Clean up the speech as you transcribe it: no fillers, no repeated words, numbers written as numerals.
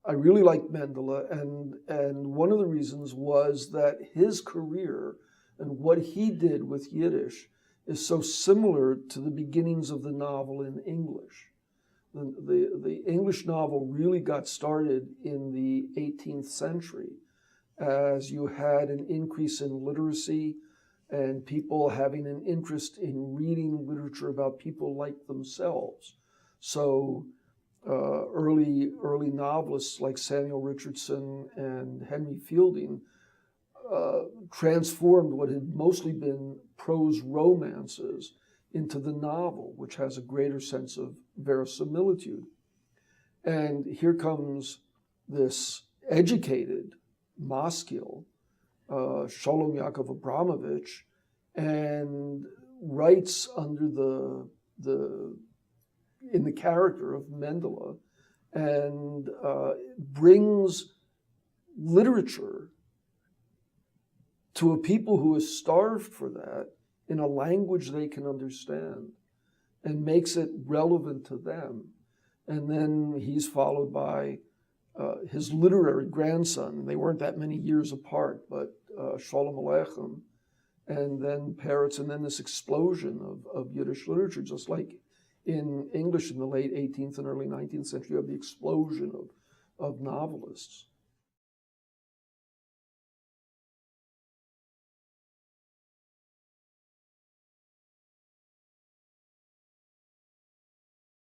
I really liked Mendele, and one of the reasons was that his career and what he did with Yiddish is so similar to the beginnings of the novel in English. The English novel really got started in the 18th century as you had an increase in literacy and people having an interest in reading literature about people like themselves. So early novelists like Samuel Richardson and Henry Fielding transformed what had mostly been prose romances into the novel, which has a greater sense of verisimilitude. And here comes this educated maskil, Sholem Yankev Abramovich, and writes under in the character of Mendele, and brings literature to a people who is starved for that in a language they can understand, and makes it relevant to them. And then he's followed by his literary grandson. They weren't that many years apart, but Sholem Aleichem, and then Peretz, and then this explosion of Yiddish literature, just like in English in the late 18th and early 19th century, you have the explosion of novelists.